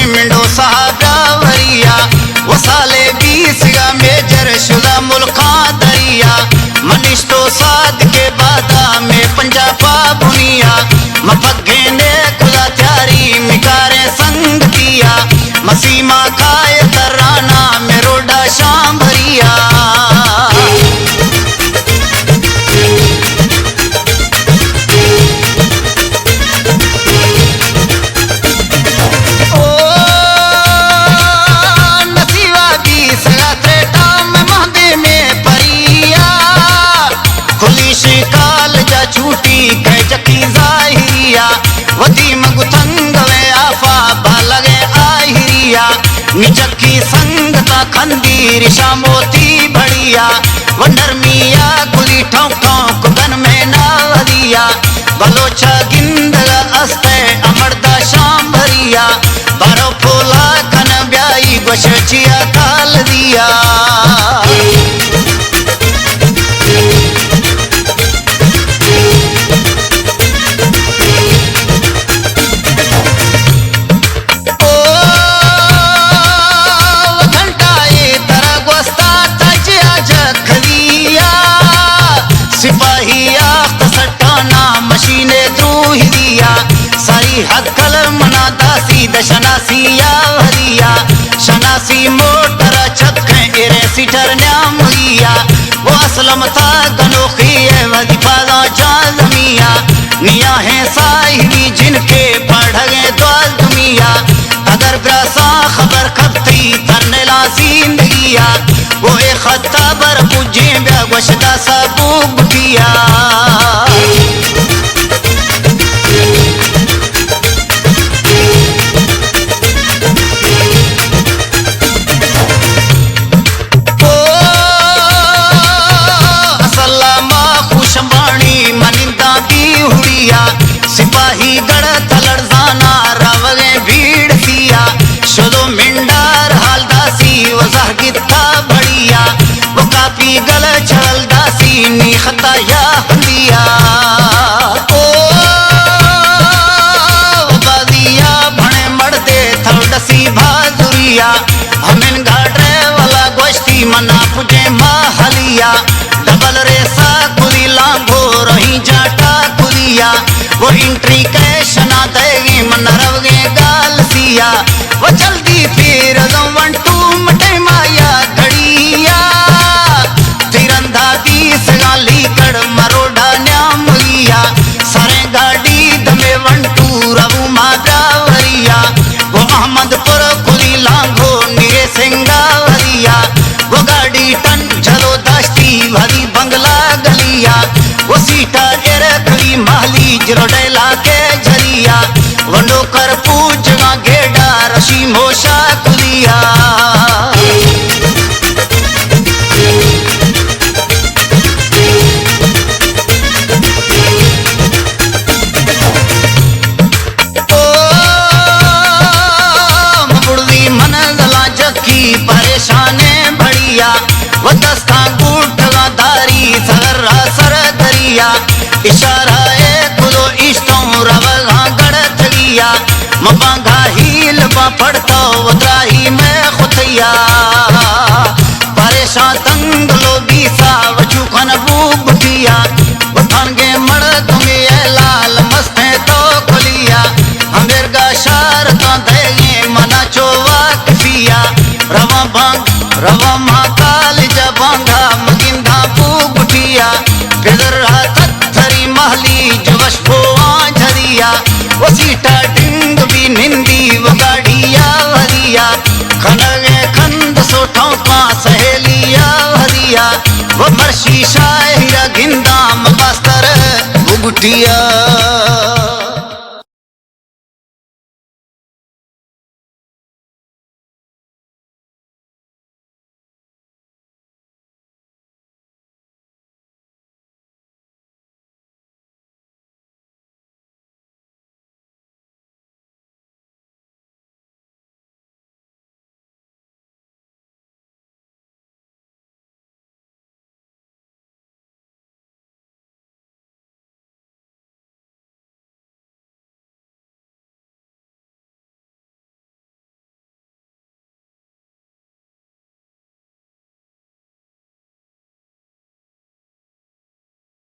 मिंडो साहबरावरिया वो साले 20 मेजर शुदा मुल्का दरिया मनीष तो साद के बादा में पंजाबा बुनिया मफगे ने खुदा त्यारी मिकारे संग दिया मसीमा खाए तराना में रोडा शाम भरिया छूटी कह जकी जाहिरिया वदी मगुथंग वे आफा बालगे आहिरिया निचकी संगता खंदीर शामोती बढ़िया वंडर मिया गुली ठोक ठोक गन में नावरिया बलोचा गिंदगा अस्ते अमरदा शाम भरिया बारो फोला कन ब्याई गोशचिया काल दिया हकल मना दासी दशनासी आवरिया शनासी मोटर चक्के एरे सीटर न्यामुरिया वो असलम था गनोखी है वजीफादा जालमिया निया है साहिबी जिनके पढ़ गए द्वाल दुमिया अगर ब्रासा खबर खबती तन्नेला जिंदगिया वो एक खताबर पुजे ब्या वशदा सबूब किया सिपाही गढ़ तलड़ जाना रावगे भीड़ सिया शोदो मिंडार हालदासी वजह गित्ता बढ़िया वो काफी गल छल दासी नी खता या हंदिया ओ बादिया भणे मर्दे थलडसी भाजुरिया हमें गाड़े वाला गोश्ती मना पुजे महलिया डबल रेसा कुली लांघो रही जाटा कुलिया वो इंट्री कैशना देगी मन रवगे गाल सिया वो जल्दी फिर वन टू मटे माया घड़िया तिरंधा 20 गाली कड़ मरोड़ा न्यामुरिया सारे गाड़ी दमे 1 2 रवु मावरिया वो अहमदपुर कुली लांघो निरे सिंगावरिया वो गाड़ी टन झलो दाश्ती भरी बंगला गलिया वो सीटा एरखली महली जरोडेला के झरिया वंडो कर पूजगा गेडा रशी मोशा कुलिया ओ मुर्दी मन दला जकी परेशाने बढ़िया वो दस्ता गुठगा दारी सररा सर दरिया इशारा खुदो इष्टों रवगा गढ़ थलिया मबांगा हील बा पड़ता वद्राही में खुतिया परेशान तंग लो बीसा वचू खन बूब किया वथानगे मड़ तुम्हें लाल मस्ते तो खुलिया हमेर गा शार का देगे मना चोवा किया रवा बांग रवा महाकाल जबांगा मगिंदा बूब किया फिर थरी महली जवश भोआ झरिया वो सीटा डिंग भी निंदी वो गाड़िया भरिया खनगे खंद सोठों का सहेलिया भरिया वो मर्शी शाहिरा गिंदा मबास्तर बुगटिया